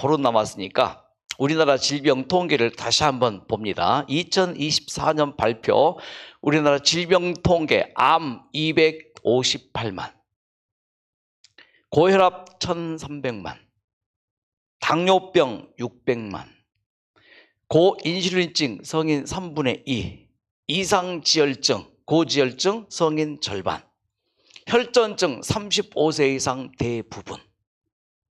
보름 남았으니까 우리나라 질병 통계를 다시 한번 봅니다. 2024년 발표 우리나라 질병 통계 암 258만, 고혈압 1300만, 당뇨병 600만, 고인슐린증 성인 3분의 2, 이상지혈증, 고지혈증 성인 절반, 혈전증 35세 이상 대부분.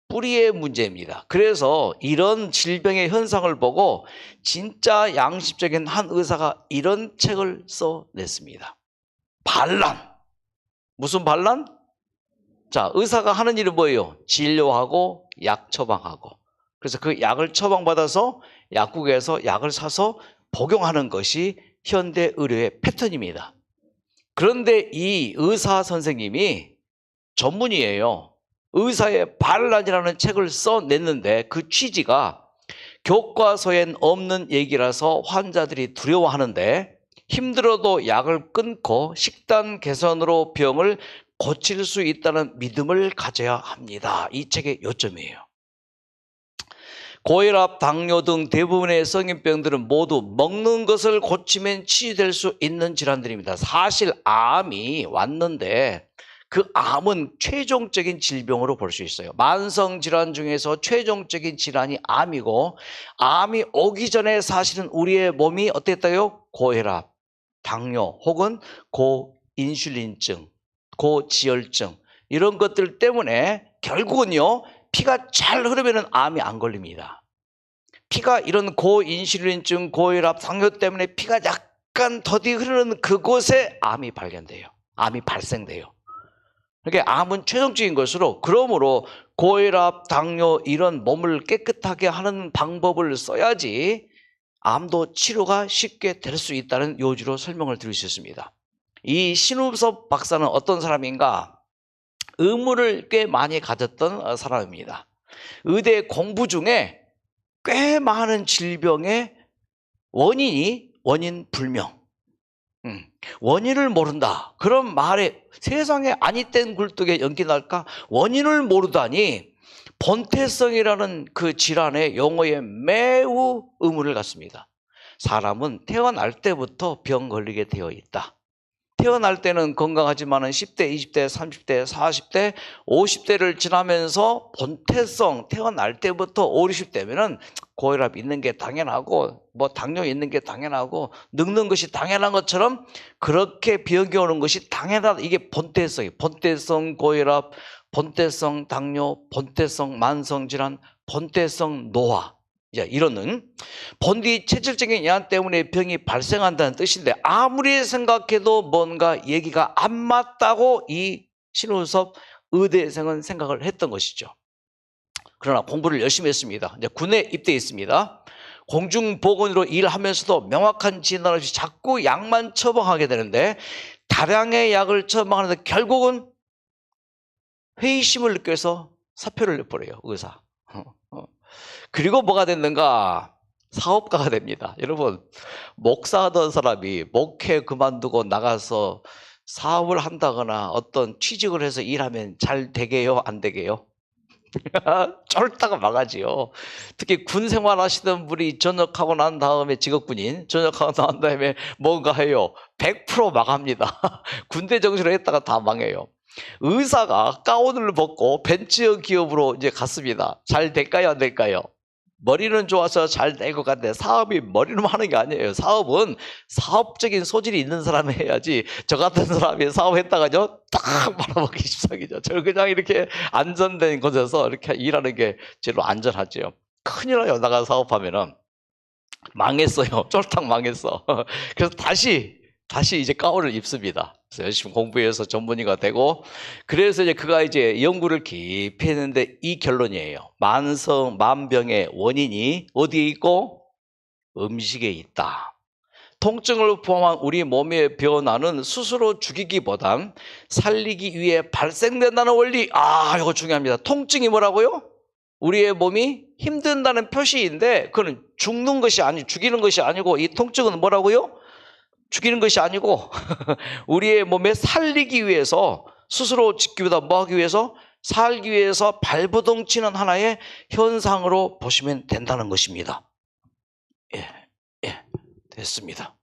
뿌리의 문제입니다. 그래서 이런 질병의 현상을 보고 진짜 양심적인 한 의사가 이런 책을 써냈습니다. 반란. 무슨 반란? 자, 의사가 하는 일은 뭐예요? 진료하고 약 처방하고. 그래서 그 약을 처방받아서 약국에서 약을 사서 복용하는 것이 현대 의료의 패턴입니다. 그런데 이 의사 선생님이 전문이에요. 의사의 반란이라는 책을 써냈는데 그 취지가 교과서엔 없는 얘기라서 환자들이 두려워하는데 힘들어도 약을 끊고 식단 개선으로 병을 고칠 수 있다는 믿음을 가져야 합니다. 이 책의 요점이에요. 고혈압, 당뇨 등 대부분의 성인병들은 모두 먹는 것을 고치면 치유될 수 있는 질환들입니다. 사실 암이 왔는데 그 암은 최종적인 질병으로 볼 수 있어요. 만성질환 중에서 최종적인 질환이 암이고, 암이 오기 전에 사실은 우리의 몸이 어땠다요? 고혈압, 당뇨 혹은 고인슐린증, 고지혈증 이런 것들 때문에 결국은요 피가 잘 흐르면 암이 안 걸립니다. 피가 이런 고인슐린증, 고혈압, 당뇨 때문에 피가 약간 더디 흐르는 그곳에 암이 발견돼요. 암이 발생돼요. 그러니까 암은 최종적인 것으로, 그러므로 고혈압, 당뇨 이런 몸을 깨끗하게 하는 방법을 써야지 암도 치료가 쉽게 될 수 있다는 요지로 설명을 드릴 수 있습니다. 이 신우섭 박사는 어떤 사람인가? 의문을 꽤 많이 가졌던 사람입니다. 의대 공부 중에 꽤 많은 질병의 원인 불명, 원인을 모른다. 그런 말에 세상에 아니 땐 굴뚝에 연기 날까? 원인을 모르다니 본태성이라는 그 질환의 용어에 매우 의문을 갖습니다. 사람은 태어날 때부터 병 걸리게 되어 있다. 태어날 때는 건강하지만 10대, 20대, 30대, 40대, 50대를 지나면서 본태성, 태어날 때부터 50, 60대면은 고혈압 있는 게 당연하고 뭐 당뇨 있는 게 당연하고 늙는 것이 당연한 것처럼 그렇게 병이 오는 것이 당연하다. 이게 본태성이에요. 본태성 고혈압, 본태성 당뇨, 본태성 만성질환, 본태성 노화. 이런 본디 체질적인 영향 때문에 병이 발생한다는 뜻인데 아무리 생각해도 뭔가 얘기가 안 맞다고 이 신우섭 의대생은 생각을 했던 것이죠. 그러나 공부를 열심히 했습니다. 이제 군에 입대했습니다. 공중보건으로 일하면서도 명확한 진단 없이 자꾸 약만 처방하게 되는데 다량의 약을 처방하는데 결국은 회의심을 느껴서 사표를 내버려요, 의사. 그리고 뭐가 됐는가? 사업가가 됩니다. 여러분, 목사하던 사람이 목회 그만두고 나가서 사업을 한다거나 어떤 취직을 해서 일하면 잘 되게요? 안 되게요? 쫄다가 망하지요. 특히 군 생활하시던 분이 전역하고 난 다음에 직업군인 전역하고 난 다음에 뭔가 해요. 100% 망합니다. 군대 정신으로 했다가 다 망해요. 의사가 가운을 벗고 벤처 기업으로 이제 갔습니다. 잘 될까요? 안 될까요? 머리는 좋아서 잘 될 것 같은데 사업이 머리로 하는 게 아니에요. 사업은 사업적인 소질이 있는 사람이 해야지 저 같은 사람이 사업했다가요 딱 말아먹기 십상이죠. 저 그냥 이렇게 안전된 곳에서 이렇게 일하는 게 제일 안전하죠. 큰일 나요. 나가 사업하면은 망했어요. 쫄딱 망했어. 그래서 다시 이제 가운을 입습니다. 그래서 열심히 공부해서 전문의가 되고, 그래서 이제 그가 이제 연구를 깊이 했는데 이 결론이에요. 만병의 원인이 어디에 있고? 음식에 있다. 통증을 포함한 우리 몸의 변화는 스스로 죽이기보단 살리기 위해 발생된다는 원리. 이거 중요합니다. 통증이 뭐라고요? 우리의 몸이 힘든다는 표시인데 그건 죽는 것이 아니고 죽이는 것이 아니고 이 통증은 뭐라고요? 죽이는 것이 아니고 우리의 몸에 살리기 위해서 스스로 지키기보다 뭐 하기 위해서? 살기 위해서 발버둥 치는 하나의 현상으로 보시면 된다는 것입니다. 예, 예, 됐습니다.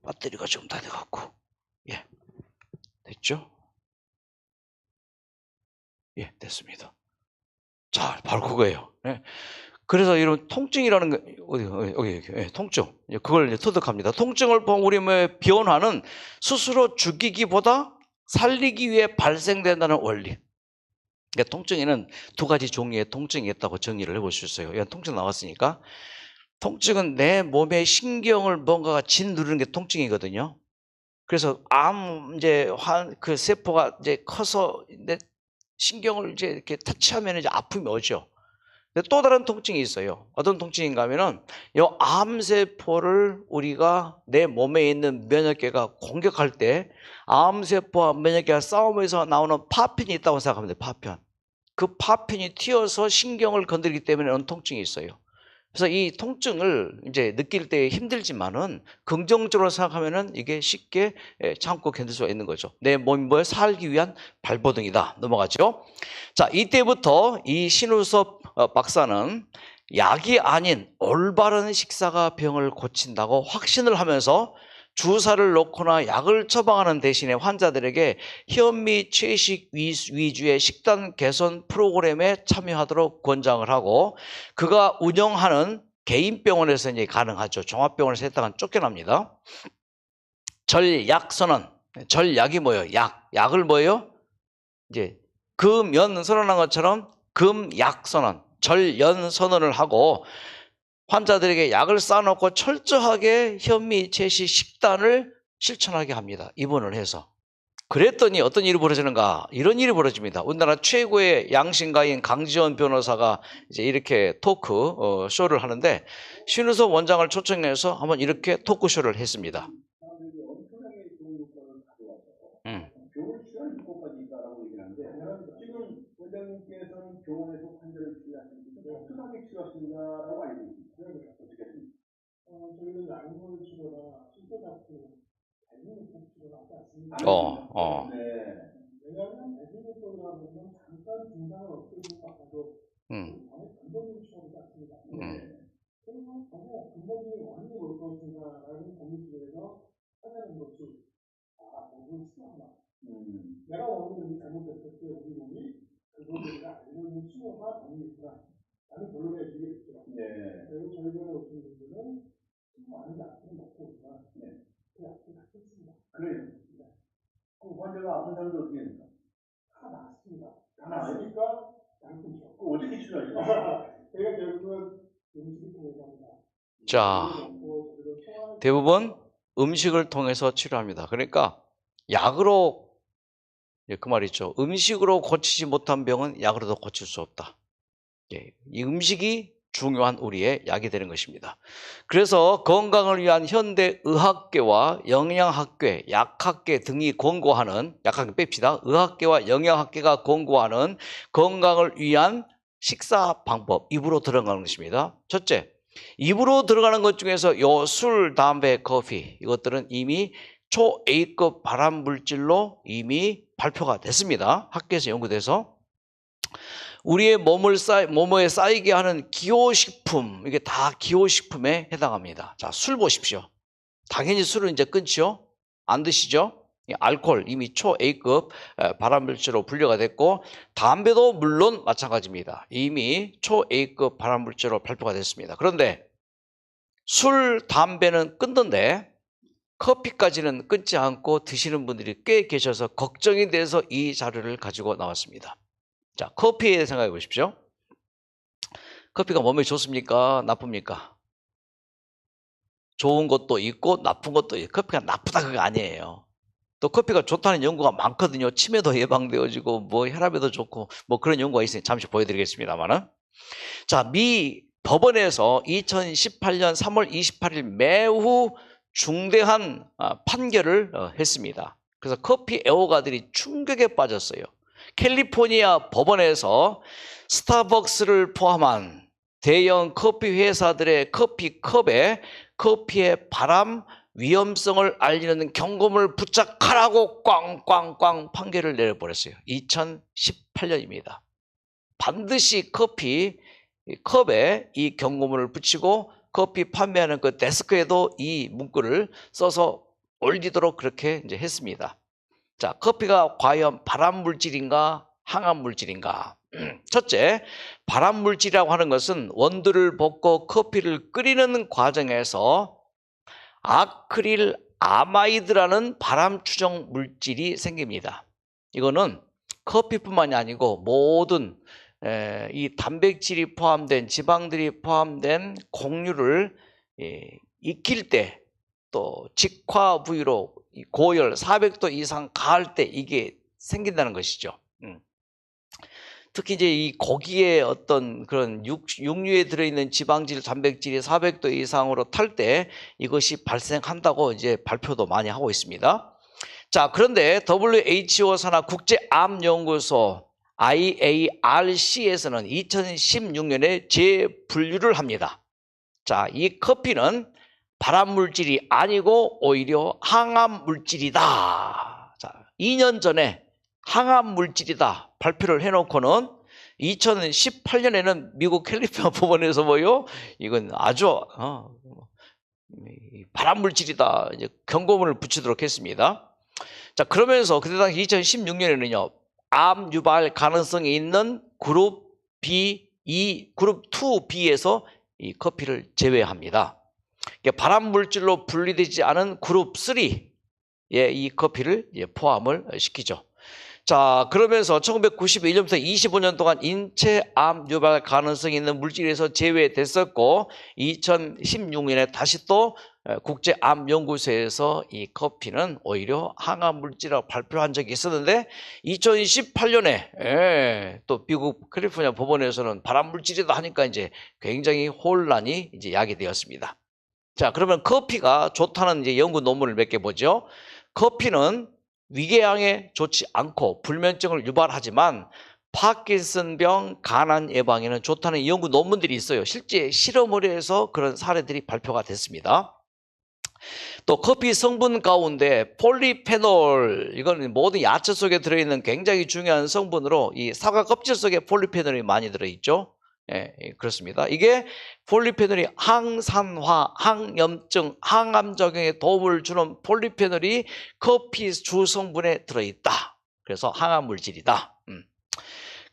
배터리가 지금 다 돼갖고, 예, 됐죠? 예, 됐습니다. 자, 바로 그거예요. 예. 그래서 이런 통증이라는 거, 여기, 예, 통증. 그걸 이제 터득합니다. 통증을 보면 우리 몸의 변화는 스스로 죽이기보다 살리기 위해 발생된다는 원리. 그러니까 통증에는 두 가지 종류의 통증이 있다고 정의를 해볼 수 있어요. 이건 통증 나왔으니까. 통증은 내 몸의 신경을 뭔가가 짓누르는 게 통증이거든요. 그래서 그 세포가 이제 커서 내 신경을 이제 이렇게 터치하면 이제 아픔이 오죠. 근데 또 다른 통증이 있어요. 어떤 통증인가 하면은 이 암세포를 우리가 내 몸에 있는 면역계가 공격할 때 암세포와 면역계가 싸움에서 나오는 파편이 있다고 생각하면 돼요. 파편. 그 파편이 튀어서 신경을 건드리기 때문에 오는 통증이 있어요. 그래서 이 통증을 이제 느낄 때 힘들지만은 긍정적으로 생각하면은 이게 쉽게 참고 견딜 수가 있는 거죠. 내 몸을 살기 위한 발버둥이다. 넘어가죠. 자, 이때부터 이 신우섭 박사는 약이 아닌 올바른 식사가 병을 고친다고 확신을 하면서 주사를 놓거나 약을 처방하는 대신에 환자들에게 현미 채식 위주의 식단 개선 프로그램에 참여하도록 권장을 하고, 그가 운영하는 개인 병원에서 이제 가능하죠. 종합병원에서 했다간 쫓겨납니다. 절약선언. 절약이 뭐예요? 약을 뭐예요? 이제 금연 선언한 것처럼 금약선언, 절연선언을 하고 환자들에게 약을 쌓아놓고 철저하게 현미 채식 식단을 실천하게 합니다. 입원을 해서. 그랬더니 어떤 일이 벌어지는가? 이런 일이 벌어집니다. 우리나라 최고의 양심가인 강지원 변호사가 이제 이렇게 토크 쇼를 하는데, 신우섭 원장을 초청해서 한번 이렇게 토크쇼를 했습니다. 원장님께서는 병원에서 환자를 치료하시는데 어떻게 치료하신다라고 알고 있습니다. 어떻게 했습니까? 저희는 약물 치료나 실제 같은 대중요법 치료는 하지 않습니다. 네. 왜냐하면 대중요법이라는 건 잠깐 증상을 없애고 바꿔도 근본적인 치료하지 않습니다. 그래서 너무 근본적인 원인이 올 것인가라는 고민 속에서 찾아낸 것이 몸을 치료하나. 내가 원하는 잘못됐을 때 우리 몸이 그거보다 알려는 치료가 아니니까 나는 결론에 이르게 됐죠. 그리고 저희가 오신 분들은 치료 아닌 약을 먹고 오지만 그 약을 갖고 있습니다. 그래요. 그럼 환자가 아픈 사람들 어떻게 됩니까? 다 나았습니다. 다 나으니까 약을 끊죠. 그럼 어떻게 치료하죠? 저희가 결국은 음식을 통해서 합니다. 자, 대부분 음식을 통해서 치료합니다. 그러니까 약으로, 그 말 있죠. 음식으로 고치지 못한 병은 약으로도 고칠 수 없다. 이 음식이 중요한 우리의 약이 되는 것입니다. 그래서 건강을 위한 현대의학계와 영양학계, 약학계 등이 권고하는, 약학계 뺍시다. 의학계와 영양학계가 권고하는 건강을 위한 식사 방법, 입으로 들어가는 것입니다. 첫째, 입으로 들어가는 것 중에서 요 술, 담배, 커피, 이것들은 이미 초-A급 발암물질로 이미 발표가 됐습니다. 학계에서 연구돼서. 우리의 몸에 쌓이게 하는 기호식품, 이게 다 기호식품에 해당합니다. 자, 술 보십시오. 당연히 술은 이제 끊죠. 안 드시죠? 알코올 이미 초-A급 발암물질로 분류가 됐고, 담배도 물론 마찬가지입니다. 이미 초-A급 발암물질로 발표가 됐습니다. 그런데 술, 담배는 끊던데 커피까지는 끊지 않고 드시는 분들이 꽤 계셔서 걱정이 돼서 이 자료를 가지고 나왔습니다. 자, 커피에 대해 생각해 보십시오. 커피가 몸에 좋습니까? 나쁩니까? 좋은 것도 있고 나쁜 것도 있고, 커피가 나쁘다 그거 아니에요. 또 커피가 좋다는 연구가 많거든요. 치매도 예방되어지고 뭐 혈압에도 좋고 뭐 그런 연구가 있으니 잠시 보여드리겠습니다만은. 자, 미 법원에서 2018년 3월 28일 매우 중대한 판결을 했습니다. 그래서 커피 애호가들이 충격에 빠졌어요. 캘리포니아 법원에서 스타벅스를 포함한 대형 커피 회사들의 커피컵에 커피의 발암 위험성을 알리는 경고문을 부착하라고 꽝꽝꽝 판결을 내려버렸어요. 2018년입니다. 반드시 커피 컵에 이 경고문을 붙이고 커피 판매하는 그 데스크에도 이 문구를 써서 올리도록 그렇게 이제 했습니다. 자, 커피가 과연 발암 물질인가 항암 물질인가? 첫째, 발암 물질이라고 하는 것은 원두를 볶고 커피를 끓이는 과정에서 아크릴 아마이드라는 발암 추정 물질이 생깁니다. 이거는 커피뿐만이 아니고 모든 이 단백질이 포함된 지방들이 포함된 곡류를 익힐 때 또 직화 부위로 고열 400도 이상 가할 때 이게 생긴다는 것이죠. 특히 이제 이 고기의 어떤 그런 육류에 들어있는 지방질, 단백질이 400도 이상으로 탈 때 이것이 발생한다고 이제 발표도 많이 하고 있습니다. 자, 그런데 WHO 산하 국제암연구소 IARC에서는 2016년에 재분류를 합니다. 자, 이 커피는 발암 물질이 아니고 오히려 항암 물질이다. 자, 2년 전에 항암 물질이다 발표를 해놓고는 2018년에는 미국 캘리포니아 법원에서 뭐요? 이건 아주 발암 물질이다 이제 경고문을 붙이도록 했습니다. 자, 그러면서 그때 당시 2016년에는요 암 유발 가능성이 있는 그룹 B, 그룹 2B에서 이 커피를 제외합니다. 발암 물질로 분리되지 않은 그룹 3에 이 커피를 포함을 시키죠. 자, 그러면서 1991년부터 25년 동안 인체암 유발 가능성이 있는 물질에서 제외됐었고 2016년에 다시 또 국제암연구소에서 이 커피는 오히려 항암 물질이라고 발표한 적이 있었는데 2018년에 또 미국 캘리포니아 법원에서는 발암 물질이다 하니까 이제 굉장히 혼란이 이제 야기되었습니다. 자, 그러면 커피가 좋다는 이제 연구 논문을 몇 개 보죠. 커피는 위궤양에 좋지 않고 불면증을 유발하지만 파킨슨병, 간암 예방에는 좋다는 연구 논문들이 있어요. 실제 실험을 해서 그런 사례들이 발표가 됐습니다. 또 커피 성분 가운데 폴리페놀, 이건 모든 야채 속에 들어있는 굉장히 중요한 성분으로 이 사과 껍질 속에 폴리페놀이 많이 들어있죠. 예, 그렇습니다. 이게 폴리페놀이 항산화, 항염증, 항암 작용에 도움을 주는 폴리페놀이 커피 주 성분에 들어있다. 그래서 항암 물질이다.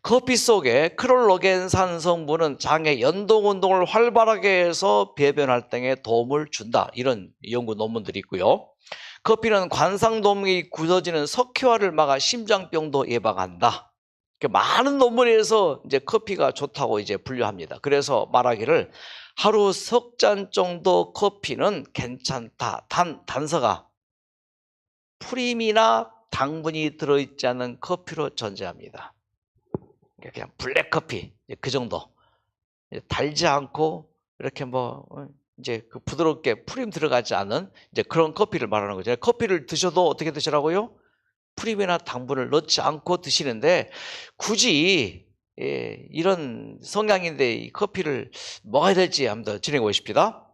커피 속에 크롤로겐산 성분은 장의 연동 운동을 활발하게 해서 배변 활동에 도움을 준다. 이런 연구 논문들이 있고요. 커피는 관상동맥이 굳어지는 석회화를 막아 심장병도 예방한다. 많은 논문에서 이제 커피가 좋다고 이제 분류합니다. 그래서 말하기를 하루 석 잔 정도 커피는 괜찮다. 단서가 프림이나 당분이 들어있지 않은 커피로 존재합니다. 그냥 블랙커피 그 정도. 달지 않고 이렇게 뭐 이제 그 부드럽게 프림 들어가지 않은 이제 그런 커피를 말하는 거죠. 커피를 드셔도 어떻게 드시라고요? 프림이나 당분을 넣지 않고 드시는데 굳이 이런 성향인데 이 커피를 먹어야 될지 한번 진행해 보십시다.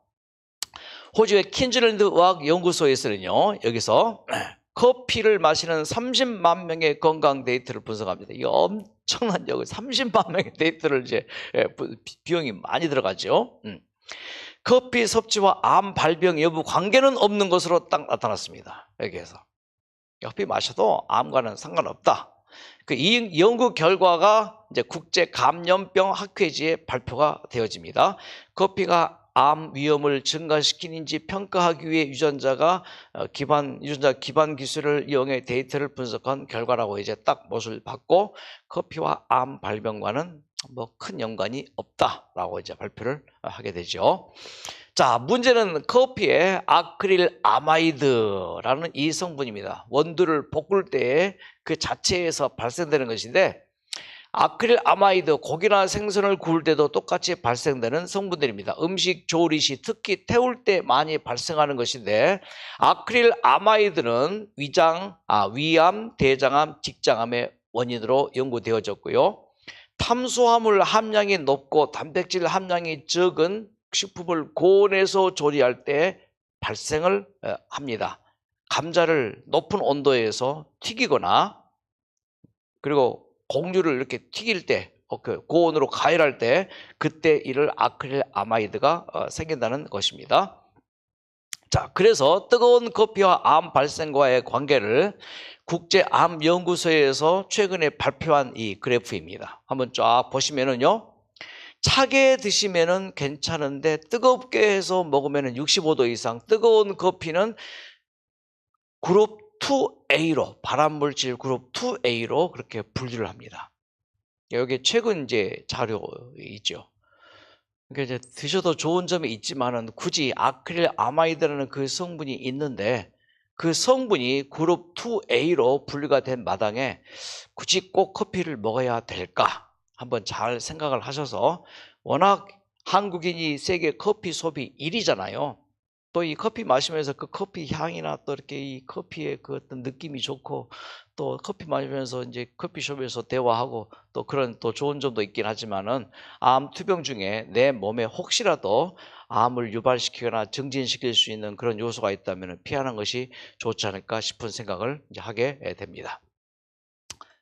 호주의 퀸즐랜드 의학연구소에서는요 여기서 커피를 마시는 30만 명의 건강 데이터를 분석합니다. 이거 엄청난 여기 30만 명의 데이터를 이제 비용이 많이 들어가죠. 커피 섭취와 암 발병 여부 관계는 없는 것으로 딱 나타났습니다. 여기에서 커피 마셔도 암과는 상관없다. 이 연구 결과가 이제 국제 감염병 학회지에 발표가 되어집니다. 커피가 암 위험을 증가시키는지 평가하기 위해 유전자 기반 기술을 이용해 데이터를 분석한 결과라고 이제 딱 못을 받고 커피와 암 발병과는 뭐 큰 연관이 없다라고 이제 발표를 하게 되죠. 자, 문제는 커피에 아크릴 아마이드라는 이 성분입니다. 원두를 볶을 때 그 자체에서 발생되는 것인데 아크릴 아마이드, 고기나 생선을 구울 때도 똑같이 발생되는 성분들입니다. 음식 조리 시 특히 태울 때 많이 발생하는 것인데 아크릴 아마이드는 위암, 대장암, 직장암의 원인으로 연구되어졌고요. 탄수화물 함량이 높고 단백질 함량이 적은 식품을 고온에서 조리할 때 발생을 합니다. 감자를 높은 온도에서 튀기거나 그리고 공유를 이렇게 튀길 때, 고온으로 가열할 때 그때 이를 아크릴 아마이드가 생긴다는 것입니다. 자, 그래서 뜨거운 커피와 암 발생과의 관계를 국제암연구소에서 최근에 발표한 이 그래프입니다. 한번 쫙 보시면은요, 차게 드시면은 괜찮은데 뜨겁게 해서 먹으면은 65도 이상, 뜨거운 커피는 그룹 2A로, 발암물질 그룹 2A로 그렇게 분류를 합니다. 여기 최근 이제 자료이죠. 그러니까 이제 드셔도 좋은 점이 있지만은 굳이 아크릴 아마이드라는 그 성분이 있는데 그 성분이 그룹 2A로 분류가 된 마당에 굳이 꼭 커피를 먹어야 될까? 한번 잘 생각을 하셔서, 워낙 한국인이 세계 커피 소비 1위잖아요. 또 이 커피 마시면서 그 커피 향이나 또 이렇게 이 커피의 그 어떤 느낌이 좋고, 또 커피 마시면서 이제 커피숍에서 대화하고 또 그런 또 좋은 점도 있긴 하지만은, 암 투병 중에 내 몸에 혹시라도 암을 유발시키거나 증진시킬 수 있는 그런 요소가 있다면 피하는 것이 좋지 않을까 싶은 생각을 이제 하게 됩니다.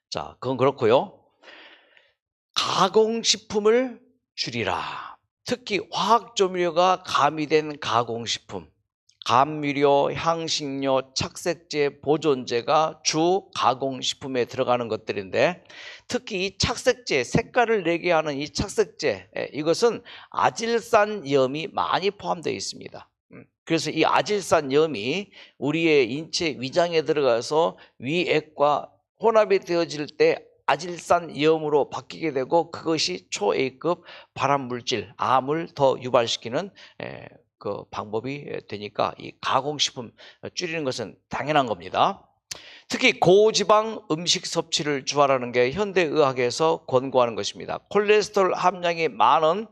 자, 그건 그렇고요. 가공식품을 줄이라. 특히 화학조미료가 가미된 가공식품, 감미료, 향신료, 착색제, 보존제가 주 가공식품에 들어가는 것들인데, 특히 이 착색제, 색깔을 내게 하는 이 착색제, 이것은 아질산염이 많이 포함되어 있습니다. 그래서 이 아질산염이 우리의 인체 위장에 들어가서 위액과 혼합이 되어질 때 아질산염으로 바뀌게 되고, 그것이 초A급 발암물질, 암을 더 유발시키는 그 방법이 되니까 이 가공식품 줄이는 것은 당연한 겁니다. 특히 고지방 음식 섭취를 주의하라는 게 현대의학에서 권고하는 것입니다. 콜레스테롤 함량이 많은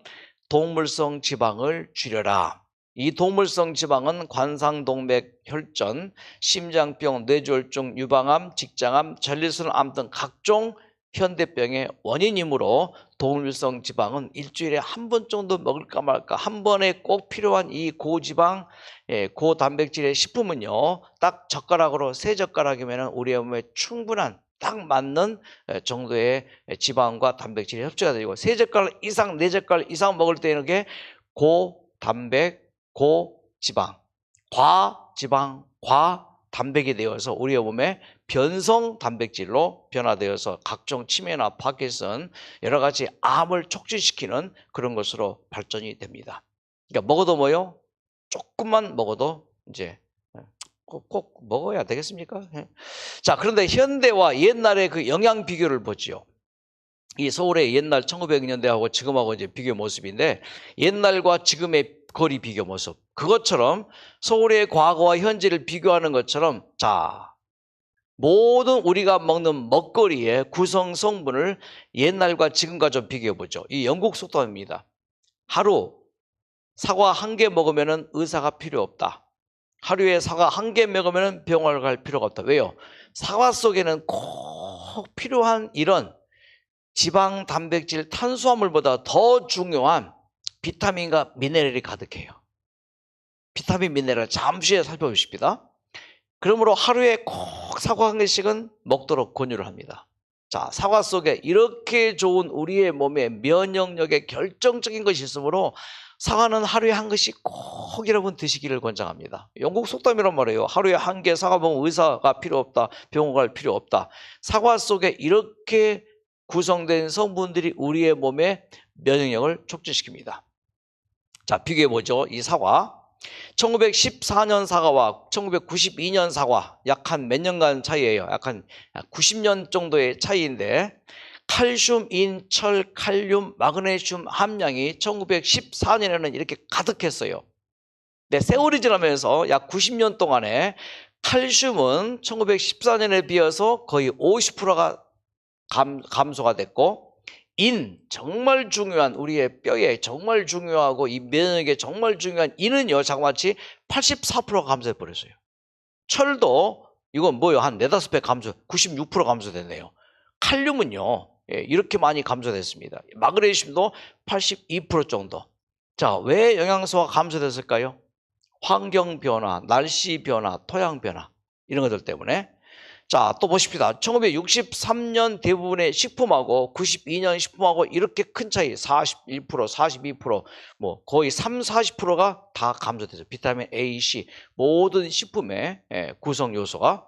동물성 지방을 줄여라. 이 동물성 지방은 관상동맥 혈전, 심장병, 뇌졸중, 유방암, 직장암, 전리선암 등 각종 현대병의 원인이므로 동물성 지방은 일주일에 한 번 정도 먹을까 말까, 한 번에 꼭 필요한 이 고지방, 고단백질의 식품은요, 딱 젓가락으로 3젓가락이면 우리의 몸에 충분한 딱 맞는 정도의 지방과 단백질이 섭취가 되고, 3젓가락 이상, 4젓가락 이상 먹을 때는 게 고단백, 고지방, 과지방, 과단백이 되어서 우리의 몸에 변성 단백질로 변화되어서 각종 치매나 파킨슨, 여러 가지 암을 촉진시키는 그런 것으로 발전이 됩니다. 그러니까 먹어도 뭐요? 조금만 먹어도 이제 꼭 먹어야 되겠습니까? 자, 그런데 현대와 옛날의 그 영양 비교를 보지요. 이 서울의 옛날 1900년대하고 지금하고 이제 비교 모습인데, 옛날과 지금의 거리 비교 모습, 그것처럼 서울의 과거와 현재를 비교하는 것처럼, 자, 모든 우리가 먹는 먹거리의 구성 성분을 옛날과 지금과 좀 비교해 보죠. 이 영국 속담입니다. 하루 사과 1개 먹으면 의사가 필요 없다. 하루에 사과 1개 먹으면 병원을 갈 필요가 없다. 왜요? 사과 속에는 꼭 필요한 이런 지방, 단백질, 탄수화물보다 더 중요한 비타민과 미네랄이 가득해요. 비타민, 미네랄 잠시 후에 살펴보십니다. 그러므로 하루에 꼭 사과 1개씩은 먹도록 권유를 합니다. 자, 사과 속에 이렇게 좋은 우리의 몸의 면역력에 결정적인 것이 있으므로 사과는 하루에 1개씩 꼭 여러분 드시기를 권장합니다. 영국 속담이란 말이에요. 하루에 1개 사과 먹으면 의사가 필요 없다, 병원 갈 필요 없다. 사과 속에 이렇게 구성된 성분들이 우리의 몸의 면역력을 촉진시킵니다. 자, 비교해보죠. 이 사과, 1914년 사과와 1992년 사과, 약 한 몇 년간 차이예요. 약 한 90년 정도의 차이인데, 칼슘, 인, 철, 칼륨, 마그네슘 함량이 1914년에는 이렇게 가득했어요. 근데 세월이 지나면서 약 90년 동안에 칼슘은 1914년에 비해서 거의 50%가 감소가 됐고, 인, 정말 중요한 우리의 뼈에 정말 중요하고 이 면역에 정말 중요한 인은요, 자그마치 84%가 감소해버렸어요. 철도 이건 뭐요? 한 4-5배 감소, 96% 감소됐네요. 칼륨은요, 이렇게 많이 감소됐습니다. 마그네슘도 82% 정도. 자, 왜 영양소가 감소됐을까요? 환경 변화, 날씨 변화, 토양 변화, 이런 것들 때문에. 자, 또 보십시다. 1963년 대부분의 식품하고 92년 식품하고 이렇게 큰 차이 41%, 42%, 뭐 거의 3, 40%가 다 감소되죠. 비타민 A, C 모든 식품의 구성 요소가.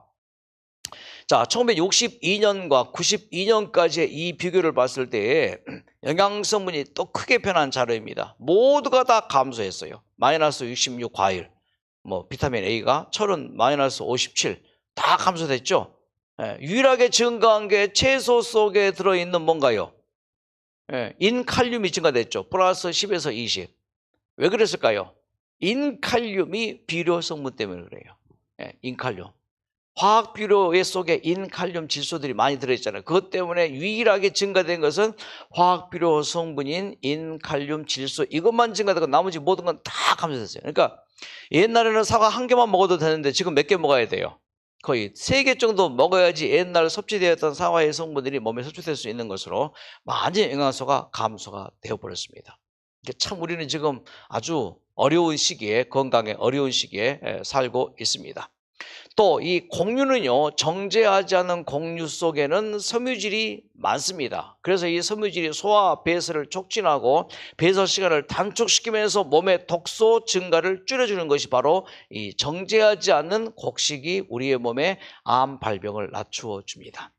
자, 1962년과 92년까지의 이 비교를 봤을 때 영양성분이 또 크게 변한 자료입니다. 모두가 다 감소했어요. 마이너스 66 과일, 뭐 비타민 A가 철은 마이너스 57, 다 감소됐죠. 유일하게 증가한 게 채소 속에 들어있는 뭔가요? 인칼륨이 증가됐죠. 플러스 10에서 20. 왜 그랬을까요? 인칼륨이 비료 성분 때문에 그래요. 인칼륨. 화학 비료 속에 인칼륨 질소들이 많이 들어있잖아요. 그것 때문에 유일하게 증가된 것은 화학 비료 성분인 인칼륨 질소, 이것만 증가되고 나머지 모든 건 다 감소됐어요. 그러니까 옛날에는 사과 한 개만 먹어도 되는데 지금 몇 개 먹어야 돼요? 거의 3개 정도 먹어야지 옛날 섭취되었던 사과의 성분들이 몸에 섭취될 수 있는 것으로 많은 영양소가 감소가 되어버렸습니다. 참 우리는 지금 아주 어려운 시기에, 건강에 어려운 시기에 살고 있습니다. 또 이 곡류는요, 정제하지 않은 곡류 속에는 섬유질이 많습니다. 그래서 이 섬유질이 소화 배설을 촉진하고 배설 시간을 단축시키면서 몸의 독소 증가를 줄여주는 것이 바로 이 정제하지 않는 곡식이 우리의 몸에 암 발병을 낮추어 줍니다.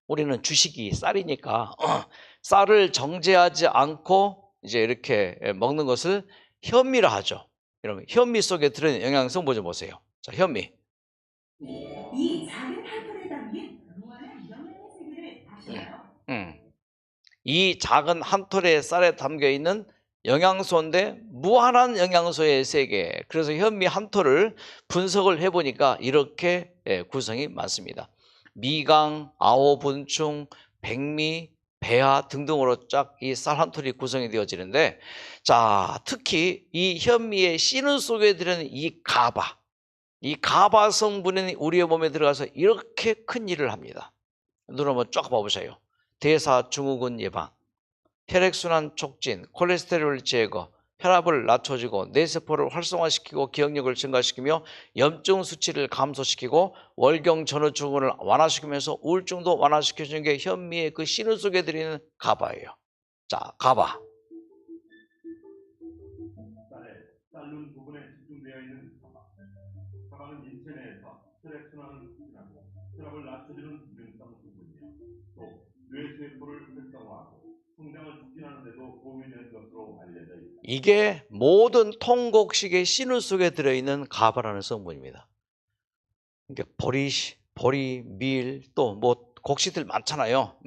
우리는 주식이 쌀이니까 쌀을 정제하지 않고 이제 이렇게 먹는 것을 현미라 하죠. 여러분, 현미 속에 들어있는 영양성 뭐 좀 보세요. 자, 현미. 이 작은 한 톨에 담긴 무한한 영양의 세계를 아시나요? 이 작은 한 톨의 쌀에 담겨 있는 영양소인데 무한한 영양소의 세계. 그래서 현미 한 톨을 분석을 해보니까 이렇게 구성이 많습니다. 미강, 아오분충, 백미, 배아 등등으로 쫙 이 쌀 한 톨이 구성이 되어지는데, 자, 특히 이 현미의 씨눈 속에 들어있는 이 가바, 이 가바 성분이 우리의 몸에 들어가서 이렇게 큰 일을 합니다. 눈 한번 쫙 봐보세요. 대사증후군 예방, 혈액순환 촉진, 콜레스테롤 제거, 혈압을 낮춰주고 뇌세포를 활성화시키고 기억력을 증가시키며 염증 수치를 감소시키고 월경 전후증후군을 완화시키면서 우울증도 완화시켜주는 게 현미의 그 씨눈 속에 들어있는 가바예요. 자, 가바. 쌀눈 부분에 집중되어 있는 가바. 가바는 인체 내에서 혈액순환을 촉진하고 혈압을 낮춰주는 기능성 성분이며 또 뇌세포를 활성화하고 성장을 촉진하는 데도 도움이 되는 것으로 알려져 있습니다. 이게 모든 통곡식의 씨눈 속에 들어있는 가바라는 성분입니다. 그러니까 보리, 밀, 또 뭐 곡식들 많잖아요.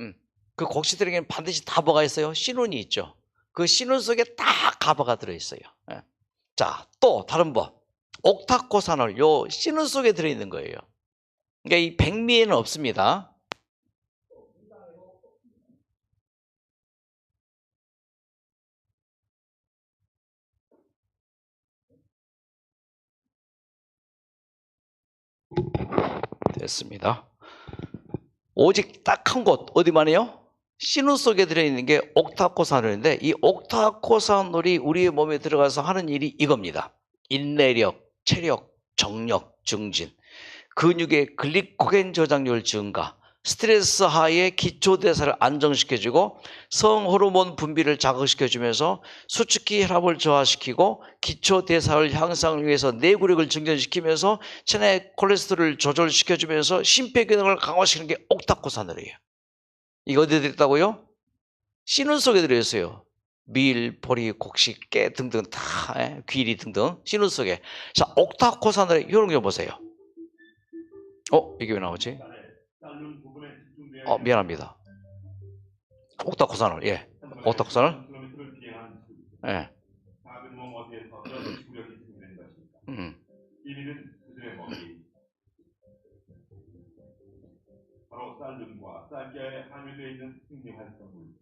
그 곡식들에게는 반드시 다 뭐가 있어요? 씨눈이 있죠. 그 씨눈 속에 다 가바가 들어있어요. 자, 또 다른 법. 옥타코산올, 요 씨눈 속에 들어있는 거예요. 그러니까 이 백미에는 없습니다. 됐습니다. 오직 딱 한 곳, 어디만이요? 씨눈 속에 들어있는 게 옥타코산올인데, 이 옥타코산올이 우리의 몸에 들어가서 하는 일이 이겁니다. 인내력, 체력, 정력 증진, 근육의 글리코겐 저장률 증가, 스트레스 하에 기초대사를 안정시켜주고 성호르몬 분비를 자극시켜주면서 수축기 혈압을 저하시키고 기초대사를 향상을 위해서 내구력을 증진시키면서 체내 콜레스테롤을 조절시켜주면서 심폐기능을 강화시키는 게 옥타코산올이에요. 이거 어디에 들어있다고요? 씨눈 속에 들어있어요. 밀, 보리, 곡식, 깨 등등 다, 귀리 등등 씨눈 속에. 자, 옥타코산올의 효능 좀 보세요. 이게 왜 나오지? 미안합니다. 옥타코산올, 예. 옥타코산올? 예. 바로 쌀눈과 쌀겨에 함유되어 있는 생리활성물.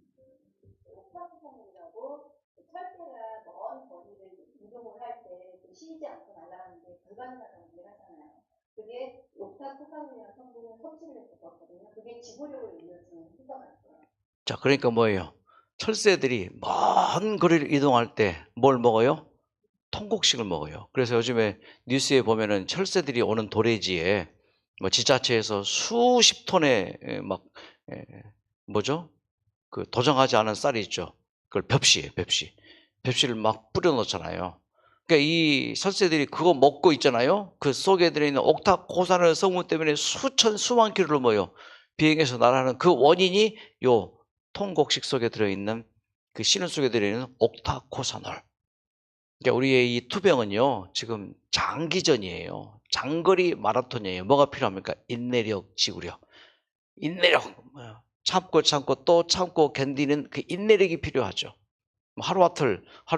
옥타코산올이라고 철새가 먼 거리를 이동을 할 때 쉬지 않고 날아가는데 불가능하다고 얘기하잖아요. 그게 옥타코산올이라는 성분을 섭취를 해서 그렇거든요. 그게 지구력을 일으키는 효과가 있어요. 자, 그러니까 뭐예요? 철새들이 먼 거리를 이동할 때 뭘 먹어요? 통곡식을 먹어요. 그래서 요즘에 뉴스에 보면은 철새들이 오는 도래지에 뭐 지자체에서 수십 톤의 막 뭐죠? 그 도정하지 않은 쌀이 있죠. 그걸 벽시예요, 벽시. 벽시를 막 뿌려 놓잖아요. 그러니까 이 설세들이 그거 먹고 있잖아요. 그 속에 들어있는 옥타코사놀 성분 때문에 수만 킬로를 뭐요 비행해서 날아가는 그 원인이 요 통곡식 속에 들어있는 그 씨름 속에 들어있는 옥타코사놀. 그러니까 우리의 이 투병은요 지금 장기전이에요. 장거리 마라톤이에요. 뭐가 필요합니까? 인내력, 지구력. 인내력. 참고 또 참고 견디는 그 인내력이 필요하죠. 하루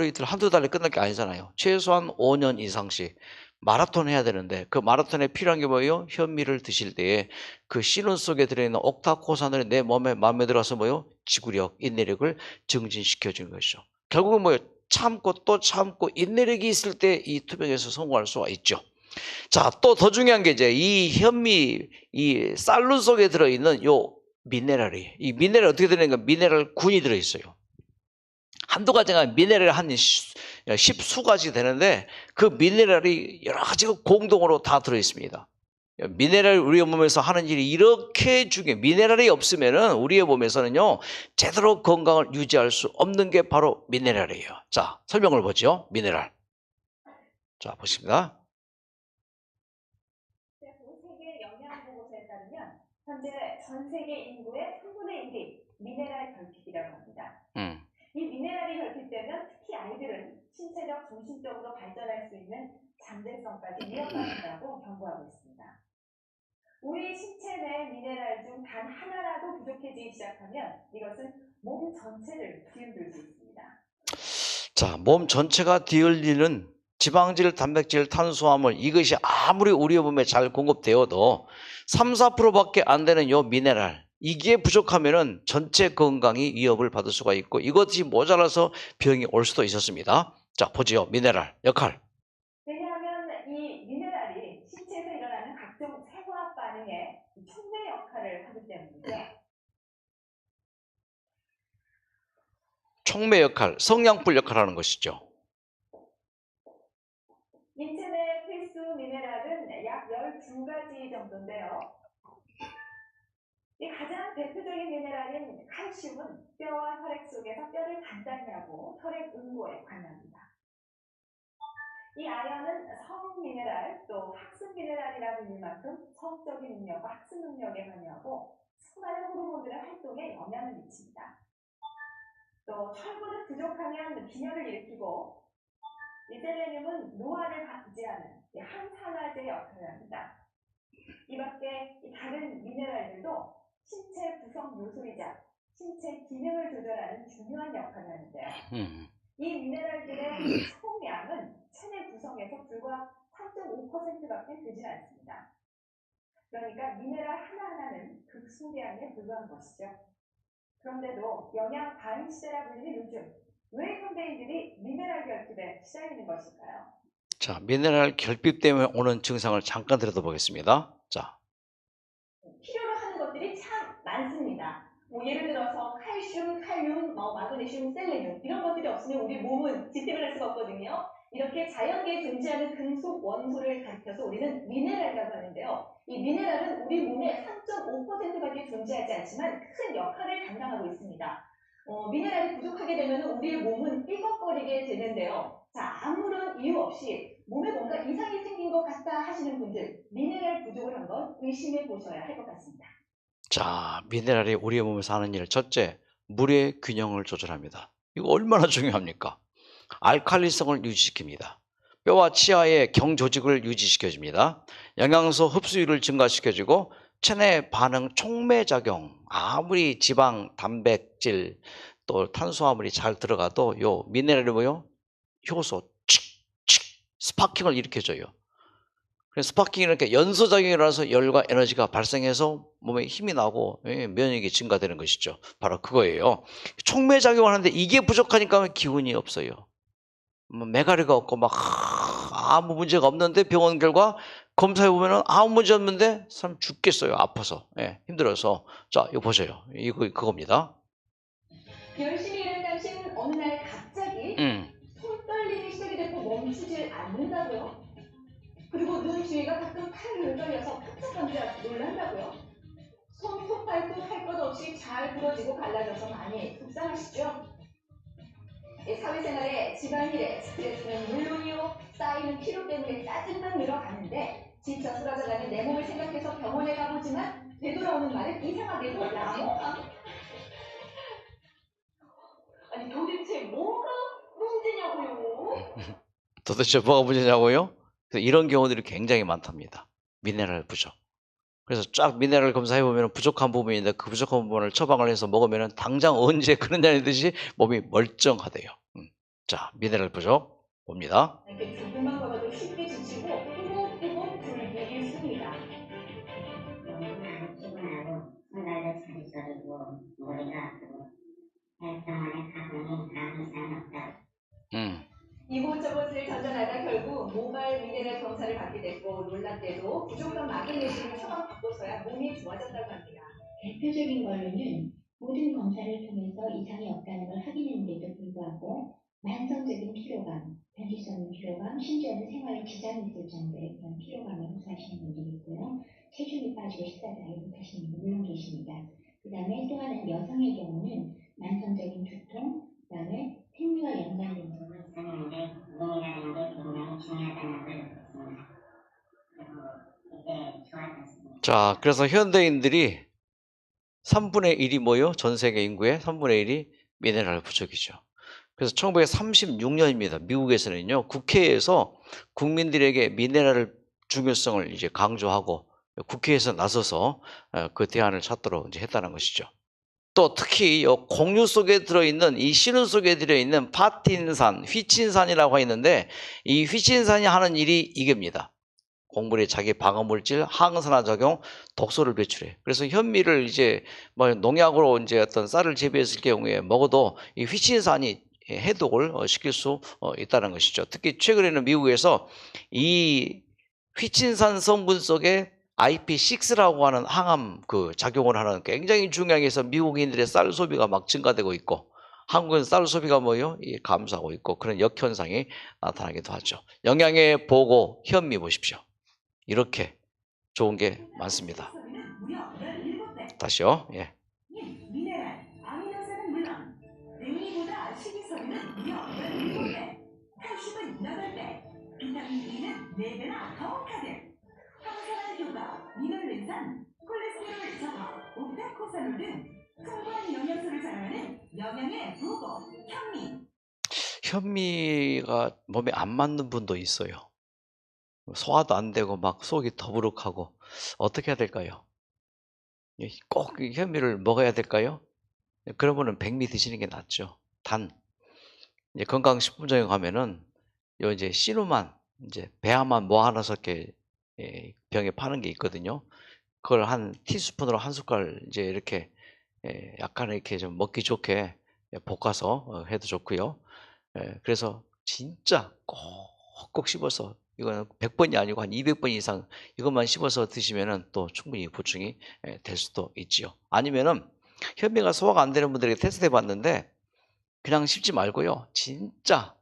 이틀, 한두 달에 끝날 게 아니잖아요. 최소한 5년 이상씩 마라톤 해야 되는데 그 마라톤에 필요한 게 뭐예요? 현미를 드실 때에 그 씨름 속에 들어있는 옥타코산을 내 마음에 들어서 뭐예요? 지구력, 인내력을 증진시켜 주는 것이죠. 결국은 뭐예요? 참고 또 참고 인내력이 있을 때 이 투병에서 성공할 수가 있죠. 자, 또 더 중요한 게 이제 이 현미, 이 쌀룬 속에 들어있는 요 미네랄이, 이 미네랄 어떻게 되는가? 미네랄 군이 들어있어요. 한두 가지가 미네랄이 한 10수가지 되는데 그 미네랄이 여러 가지가 공동으로 다 들어있습니다. 미네랄 우리의 몸에서 하는 일이 이렇게 중요해요. 미네랄이 없으면은 우리의 몸에서는요, 제대로 건강을 유지할 수 없는 게 바로 미네랄이에요. 자, 설명을 보죠. 미네랄. 자, 보십니다. 세계 영양보고서에 따르면 현재 전 세계 인구의 3분의 1이 미네랄 결핍이라고 합니다. 이 미네랄이 결핍되면 특히 아이들은 신체적, 정신적으로 발전할 수 있는 잠재성까지 위협받는다고 경고하고 있습니다. 우리 신체 내 미네랄 중 단 하나라도 부족해지기 시작하면 이것은 몸 전체를 뒤흔들 수 있습니다. 자, 몸 전체가 뒤흔리는 지방질, 단백질, 탄수화물 이것이 아무리 우리 몸에 잘 공급되어도 3, 4%밖에 안 되는 요 미네랄 이게 부족하면은 전체 건강이 위협을 받을 수가 있고 이것이 모자라서 병이 올 수도 있었습니다. 자, 보지요. 미네랄 역할. 왜냐하면 이 미네랄이 신체에서 일어나는 각종 생화학 반응에 촉매 역할을 하기 때문이죠. 촉매 역할, 성냥불 역할을 하는 것이죠. 인체 내 필수 미네랄은 약 12가지 정도인데요. 이 가장 대표적인 미네랄인 칼슘은 뼈와 혈액 속에서 뼈를 단단히 하고 혈액 응고에 관여합니다. 이 아연은 성 미네랄 또 학습 미네랄이라 불릴 만큼 성적인 능력과 학습 능력에 관여하고 수많은 호르몬들의 활동에 영향을 미칩니다. 또 철분은 부족하면 빈혈을 일으키고 이 셀레늄은 노화를 방지하는 항산화제 역할을 합니다. 이 밖에 다른 미네랄들도 신체 구성 요소이자 신체 기능을 조절하는 중요한 역할을 하는데요. 이 미네랄들의 총량은 체내 구성에서 불과 3.5%밖에 되지 않습니다. 그러니까 미네랄 하나하나는 극소량에 불과한 것이죠. 그런데도 영양 과잉 시대라 불리는 요즘 왜 현대인들이 미네랄 결핍에 시달리는 것일까요? 자, 미네랄 결핍 때문에 오는 증상을 잠깐 들여다보겠습니다. 자, 필요로 하는 것들이 참 많습니다. 예를 들어서 칼슘, 칼륨, 마그네슘, 셀레늄 이런 것들이 없으면 우리 몸은 지탱을 할 수가 없거든요. 이렇게 자연계에 존재하는 금속 원소를 가리켜서 우리는 미네랄이라고 하는데요. 이 미네랄은 우리 몸의 3.5%밖에 존재하지 않지만 큰 역할을 감당하고 있습니다. 미네랄이 부족하게 되면 우리의 몸은 삐걱거리게 되는데요. 자, 아무런 이유 없이 몸에 뭔가 이상이 생긴 것 같다 하시는 분들 미네랄 부족을 한번 의심해 보셔야 할 것 같습니다. 자, 미네랄이 우리의 몸에서 하는 일 첫째, 물의 균형을 조절합니다. 이거 얼마나 중요합니까? 알칼리성을 유지시킵니다. 뼈와 치아의 경조직을 유지시켜줍니다. 영양소 흡수율을 증가시켜주고 체내 반응 촉매작용, 아무리 지방, 단백질, 또 탄수화물이 잘 들어가도 요 미네랄이 뭐요? 효소, 스파킹을 일으켜줘요. 그래서 스파킹이 이렇게 연소작용이 일어나서 열과 에너지가 발생해서 몸에 힘이 나고 면역이 증가되는 것이죠. 바로 그거예요. 촉매작용을 하는데 이게 부족하니까 기운이 없어요. 메가리가 없고 막 아무 문제가 없는데 병원 결과 검사해 보면은 아무 문제 없는데 사람 죽겠어요. 아파서 힘들어서. 자, 이거 보세요. 이거 그겁니다. 열심히 일한 당신 어느 날 갑자기 손 떨림이 시작이 됐고 멈추질 않는다고요? 그리고 눈 주위가 가끔 팔을 떨려서 깜짝깜짝 놀란다고요? 손 손발도 할 것 없이 잘 부러지고 갈라져서 많이 속상하시죠? 사회생활에 집안일에 스트레스는 물론이요, 쌓이는 피로 때문에 짜증만 늘어가는데 지쳐 쓰러져가는 내 몸을 생각해서 병원에 가보지만 되돌아오는 말은 이상하게도 양호함. 아니 도대체 뭐가 문제냐고요? 도대체 뭐가 문제냐고요? 그래서 이런 경우들이 굉장히 많답니다. 미네랄 부족. 그래서 쫙 미네랄 검사해 보면 부족한 부분인데 그 부족한 부분을 처방을 해서 먹으면 당장 언제 그러냐는 듯이 몸이 멀쩡하대요. 자, 미네랄 부족 봅니다. 조금만 걸어도 쉽게 지치고 꾸벅꾸벅 졸기 일쑤입니다. 피곤하고 손발도 자주 저리고 머리가 아프고 혈액동안에 가슴이 아무 이상이 없다. 이곳저곳을 전전하다 결국 모발 미네랄 검사를 받게 됐고 놀랍게도 부족한 마그네슘을 처방받고서야 몸이 좋아졌다고 합니다. 대표적인 걸로는 모든 검사를 통해서 이상이 없다는 걸 확인했는데도 불구하고 만성적인 피로감, 견딜 수 없는 피로감, 심지어는 생활에 지장이 있을 정도의 그런 피로감을 호소하시는 분들이 있고요. 체중이 빠지고 식사를 아예 못하시는 분들 물론 계십니다. 그 다음에 또 하나는 여성의 경우는 만성적인 두통, 그 다음에 생리와 연관된 보고 있었는데 몸이라는 게 굉장히 중요하다는 걸 느꼈습니다. 그리고 이게 좋아졌습니다. 자, 그래서 현대인들이 3분의 1이 뭐요? 전 세계 인구의 3분의 1이 미네랄 부족이죠. 그래서 1936년입니다. 미국에서는요, 국회에서 국민들에게 미네랄 중요성을 이제 강조하고 국회에서 나서서 그 대안을 찾도록 이제 했다는 것이죠. 또 특히 이 공유 속에 들어있는 이 씨름 속에 들어있는 파틴산, 휘친산이라고 있는데 이 휘친산이 하는 일이 이겁니다. 곡물에 자기 방어물질, 항산화 작용, 독소를 배출해. 그래서 현미를 이제 뭐 농약으로 이제 어떤 쌀을 재배했을 경우에 먹어도 이 휘친산이 해독을 시킬 수 있다는 것이죠. 특히 최근에는 미국에서 이 휘친산 성분 속에 IP6라고 하는 항암 그 작용을 하는 굉장히 중요한 게 있어 미국인들의 쌀 소비가 막 증가되고 있고 한국은 쌀 소비가 뭐요? 감소하고 있고 그런 역현상이 나타나기도 하죠. 영양의 보고 현미 보십시오. 이렇게 좋은 게 많습니다. 다시요. 예. 미네랄, 아미노산은 물론 냉미보다 식이섬유는 무려 17배, 칼슘은 8배, 비타민 E는 4배나 더 가득. 항산화 효과, 미네랄산, 콜레스테롤 저하, 옥타코사놀 등 풍부한 영양소를 자랑하는 영양의 보고 현미. 현미가 몸에 안 맞는 분도 있어요. 소화도 안 되고 막 속이 더부룩하고 어떻게 해야 될까요? 꼭 현미를 먹어야 될까요? 그러면은 백미 드시는 게 낫죠. 단 이제 건강식품점에 가면은 요 이제 씨루만 이제 배아만 뭐 하나 섞게 병에 파는 게 있거든요. 그걸 한 티스푼으로 한 숟갈 이제 이렇게 약간 이렇게 좀 먹기 좋게 볶아서 해도 좋고요. 그래서 진짜 꼭꼭 씹어서 이거는 100번이 아니고 한 200번 이상 이것만 씹어서 드시면은 또 충분히 보충이 될 수도 있지요. 아니면은 현미가 소화가 안 되는 분들에게 테스트 해봤는데 그냥 씹지 말고요. 진짜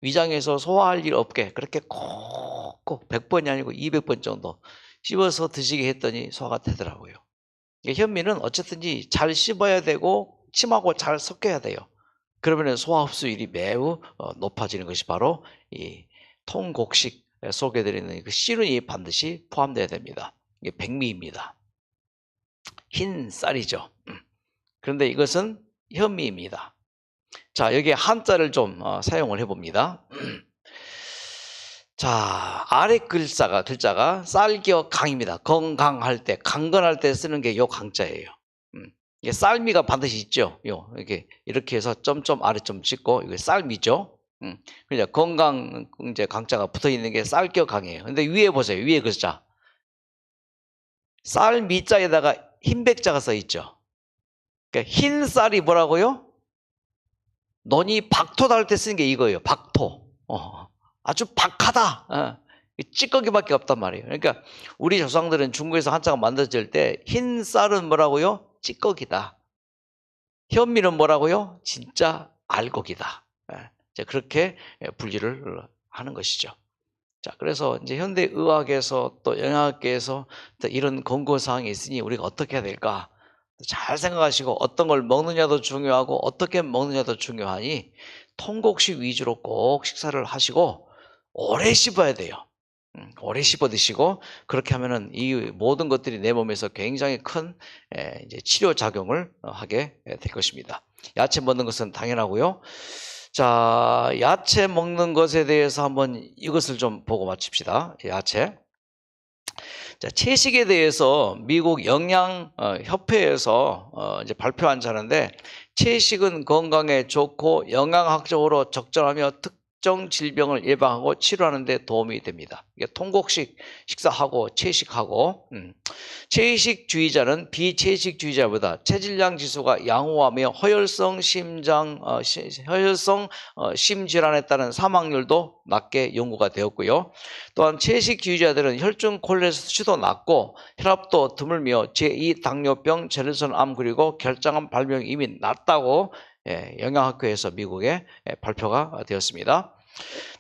위장에서 소화할 일 없게 그렇게 꼭꼭 100번이 아니고 200번 정도 씹어서 드시게 했더니 소화가 되더라고요. 현미는 어쨌든지 잘 씹어야 되고 침하고 잘 섞여야 돼요. 그러면 소화 흡수율이 매우 높아지는 것이 바로 이 통곡식 속에 들어있는 그 씨름이 반드시 포함되어야 됩니다. 이게 백미입니다. 흰 쌀이죠. 그런데 이것은 현미입니다. 자, 여기에 한자를 좀 사용을 해봅니다. 자, 아래 글자가 쌀겨 강입니다. 건강할 때, 강건할 때 쓰는 게 요 강자예요. 이게 쌀미가 반드시 있죠. 이렇게 해서 점점 아래점 찍고 이게 쌀미죠. 그러니까 건강 이제 강자가 붙어 있는 게 쌀겨 강이에요. 근데 위에 보세요. 위에 글자. 쌀미자에다가 흰백자가 써 있죠. 그러니까 흰 쌀이 뭐라고요? 논이 박토 달 때 쓰는 게 이거예요. 박토. 아주 박하다. 찌꺼기밖에 없단 말이에요. 그러니까 우리 조상들은 중국에서 한자가 만들어질 때 흰 쌀은 뭐라고요? 찌꺼기다. 현미는 뭐라고요? 진짜 알곡이다. 그렇게 분리를 하는 것이죠. 자, 그래서 이제 현대 의학에서 또 영양학계에서 또 이런 권고 사항이 있으니 우리가 어떻게 해야 될까? 잘 생각하시고 어떤 걸 먹느냐도 중요하고 어떻게 먹느냐도 중요하니 통곡식 위주로 꼭 식사를 하시고 오래 씹어야 돼요. 오래 씹어 드시고 그렇게 하면은 이 모든 것들이 내 몸에서 굉장히 큰 이제 치료 작용을 하게 될 것입니다. 야채 먹는 것은 당연하고요. 자, 야채 먹는 것에 대해서 한번 이것을 좀 보고 마칩시다. 야채. 자, 채식에 대해서 미국 영양협회에서 이제 발표한 자는데 채식은 건강에 좋고 영양학적으로 적절하며 특정 질병을 예방하고 치료하는 데 도움이 됩니다. 이게 통곡식 식사하고 채식하고 채식주의자는 비채식주의자보다 체질량 지수가 양호하며 허혈성 심질환에 따른 사망률도 낮게 연구가 되었고요. 또한 채식주의자들은 혈중 콜레스테롤 수치도 낮고 혈압도 드물며 제2 당뇨병, 전립선암 그리고 결장암 발병이 이미 낮다고 영양학회에서 미국에 발표가 되었습니다.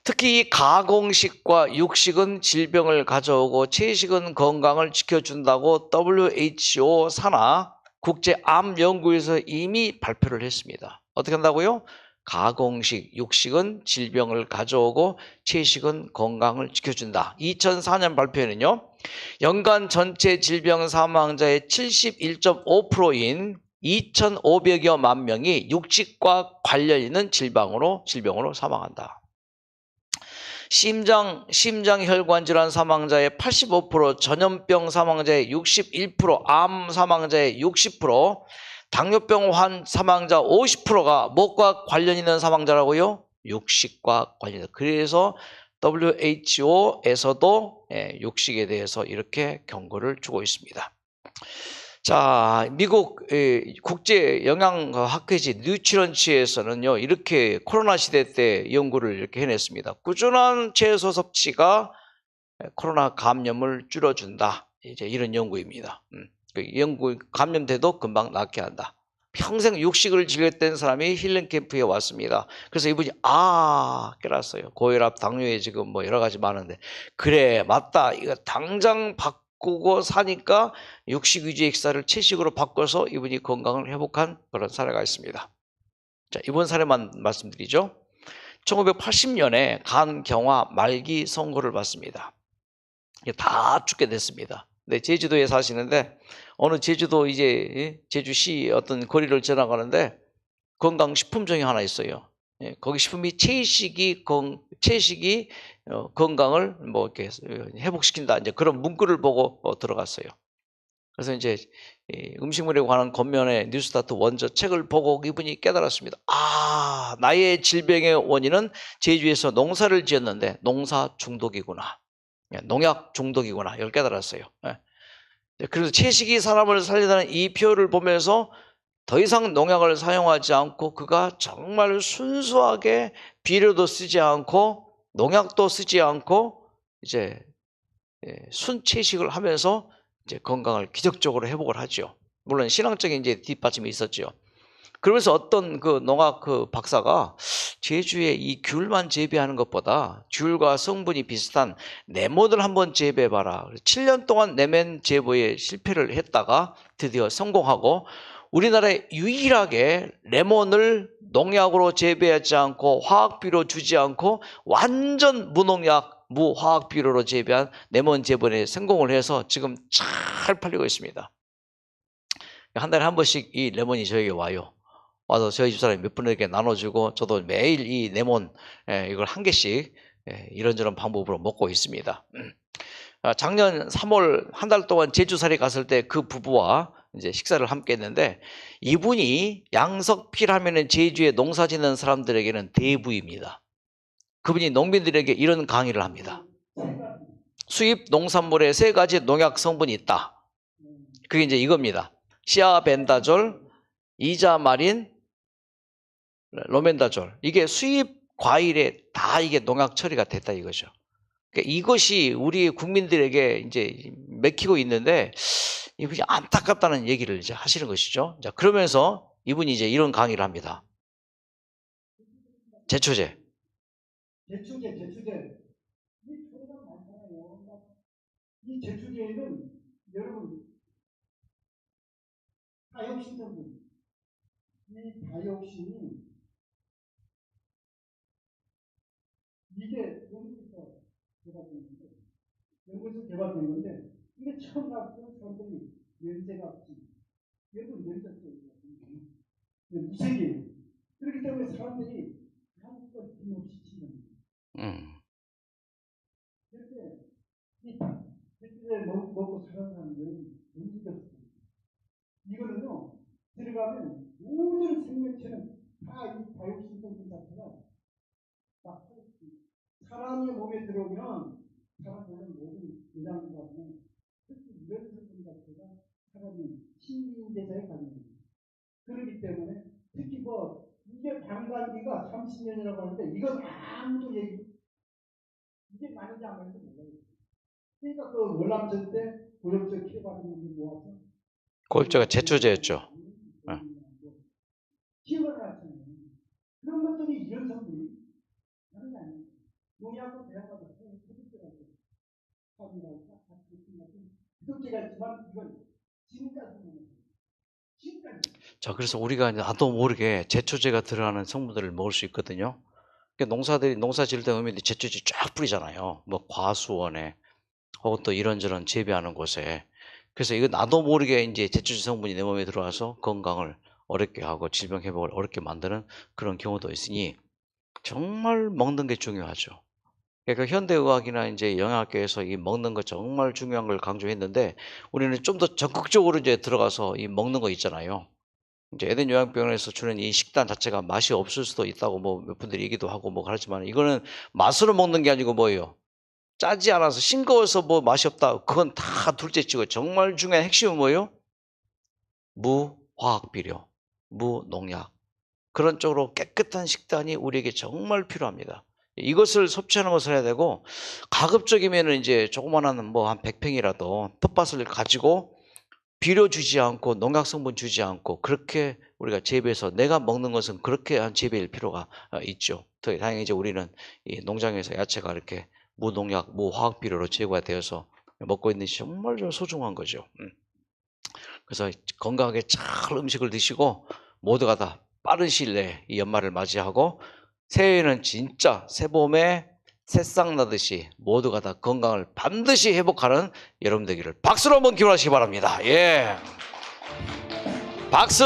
특히 이 가공식과 육식은 질병을 가져오고 채식은 건강을 지켜준다고 WHO 산하 국제암연구에서 이미 발표를 했습니다. 어떻게 한다고요? 가공식, 육식은 질병을 가져오고 채식은 건강을 지켜준다. 2004년 발표에는요. 연간 전체 질병 사망자의 71.5%인 2,500여만 명이 육식과 관련 있는 질병으로 사망한다. 심장혈관 질환 사망자의 85%, 전염병 사망자의 61%, 암 사망자의 60%, 당뇨병 사망자 50%가 무엇과 관련 있는 사망자라고요? 육식과 관련. 그래서 WHO에서도 육식에 대해서 이렇게 경고를 주고 있습니다. 자, 미국 국제영양학회지 뉴트런치에서는요, 이렇게 코로나 시대 때 연구를 이렇게 해냈습니다. 꾸준한 채소 섭취가 코로나 감염을 줄여준다. 이제 이런 연구입니다. 감염돼도 금방 낫게 한다. 평생 육식을 즐겼던 사람이 힐링 캠프에 왔습니다. 그래서 이분이 깨달았어요. 고혈압, 당뇨에 지금 뭐 여러 가지 많은데 그래 맞다. 이거 당장 바꾸고 사니까 육식 위주의 식사를 채식으로 바꿔서 이분이 건강을 회복한 그런 사례가 있습니다. 자, 이번 사례만 말씀드리죠. 1980년에 간경화 말기 선고를 받습니다. 다 죽게 됐습니다. 네, 제주도에 사시는데 어느 제주도 이제 제주시 어떤 거리를 지나가는데 건강식품점이 하나 있어요. 거기 식품이 채식이 건강을 뭐 이렇게 회복시킨다. 이제 그런 문구를 보고 들어갔어요. 그래서 이제 음식물에 관한 겉면의 뉴스타트 원저 책을 보고 이분이 깨달았습니다. 나의 질병의 원인은 제주에서 농사를 지었는데 농사 중독이구나. 농약 중독이구나. 이걸 깨달았어요. 그래서 채식이 사람을 살리다는 이 표를 보면서 더 이상 농약을 사용하지 않고 그가 정말 순수하게 비료도 쓰지 않고 농약도 쓰지 않고 이제 순채식을 하면서 이제 건강을 기적적으로 회복을 하죠. 물론 신앙적인 이제 뒷받침이 있었죠. 그러면서 어떤 그 농학 박사가 제주에 이 귤만 재배하는 것보다 귤과 성분이 비슷한 레몬을 한번 재배해봐라. 7년 동안 레몬 재배에 실패를 했다가 드디어 성공하고 우리나라에 유일하게 레몬을 농약으로 재배하지 않고 화학비료 주지 않고 완전 무농약, 무화학비료로 재배한 레몬 재배에 성공을 해서 지금 잘 팔리고 있습니다. 한 달에 한 번씩 이 레몬이 저에게 와요. 와서 저희 집사람이 몇 분에게 나눠주고 저도 매일 이 레몬 이걸 한 개씩 이런저런 방법으로 먹고 있습니다. 작년 3월 한 달 동안 제주살이 갔을 때 그 부부와 이제 식사를 함께 했는데 이분이 양석필하면은 제주에 농사 짓는 사람들에게는 대부입니다. 그분이 농민들에게 이런 강의를 합니다. 수입 농산물에 3가지 농약 성분이 있다. 그게 이제 이겁니다. 시아벤다졸, 이자마린, 로멘다졸. 이게 수입 과일에 다 이게 농약 처리가 됐다 이거죠. 그러니까 이것이 우리 국민들에게 이제 맥히고 있는데 이분이 안타깝다는 얘기를 이제 하시는 것이죠. 자, 그러면서 이분이 이제 이런 강의를 합니다. 제초제. 이 제초제에는 여러분 다이옥신 성분, 이 다이옥신이 이게 연구에서 개발된 건데 이게 처음 나왔던 사람들이 연세가 없지. 여러분 연세가 있거든요. 무색이에요. 그렇기 때문에 사람들이 한국 걸 힘없이 치는 거예요. 그런데 이 제초제 먹고 사는 사람들은 움직였어요. 이거는요, 들어가면 모든 생명체는 다 이 다이옥신 성분 자체가 다 사람의 몸에 들어오면 사람의 모든 내장과는 특히 이런 성분 자체가 사람이 신진대사에 관련됩니다. 그렇기 때문에 특히 이게 방광기가 30년이라고 하는데 이건 아무도 이게 많은지 안 많은지 몰라요. 그러니까 그 월남전 때 고엽적 피해받은 분들 모아서 고엽제가 제초제였죠. 기억을 하잖아요. 그런 것들이 이런 성분이 다른 게 아니에요. 농약과 대학가도 소득제가 있어요. 소득제가 있지만 이건 지금까지 자, 그래서 우리가 나도 모르게 제초제가 들어가는 성분들을 먹을 수 있거든요. 그러니까 농사들이 농사 지을 때 보면 제초제 쫙 뿌리잖아요. 뭐 과수원에 혹은 또 이런저런 재배하는 곳에. 그래서 이거 나도 모르게 이제 제초제 성분이 내 몸에 들어와서 건강을 어렵게 하고 질병 회복을 어렵게 만드는 그런 경우도 있으니 정말 먹는 게 중요하죠. 그러니까 현대의학이나 이제 영양학계에서 이 먹는 거 정말 중요한 걸 강조했는데 우리는 좀 더 적극적으로 이제 들어가서 이 먹는 거 있잖아요. 이제 에덴 요양병원에서 주는 이 식단 자체가 맛이 없을 수도 있다고 뭐 몇 분들이 얘기도 하고 뭐 그렇지만 이거는 맛으로 먹는 게 아니고 뭐예요? 짜지 않아서 싱거워서 뭐 맛이 없다. 그건 다 둘째치고 정말 중요한 핵심은 뭐예요? 무화학비료, 무농약. 그런 쪽으로 깨끗한 식단이 우리에게 정말 필요합니다. 이것을 섭취하는 것을 해야 되고 가급적이면 이제 조그만한 뭐 한 100평이라도 텃밭을 가지고 비료 주지 않고 농약 성분 주지 않고 그렇게 우리가 재배해서 내가 먹는 것은 그렇게 한 재배일 필요가 있죠. 다행히 이제 우리는 이 농장에서 야채가 이렇게 무농약, 무화학 비료로 제거가 되어서 먹고 있는 것이 정말 좀 소중한 거죠. 그래서 건강하게 잘 음식을 드시고 모두가 다 빠른 시일 내에 이 연말을 맞이하고 새해에는 진짜 새봄에 새싹 나듯이 모두가 다 건강을 반드시 회복하는 여러분 되기를 박수로 한번 기원하시기 바랍니다. 예. 박수!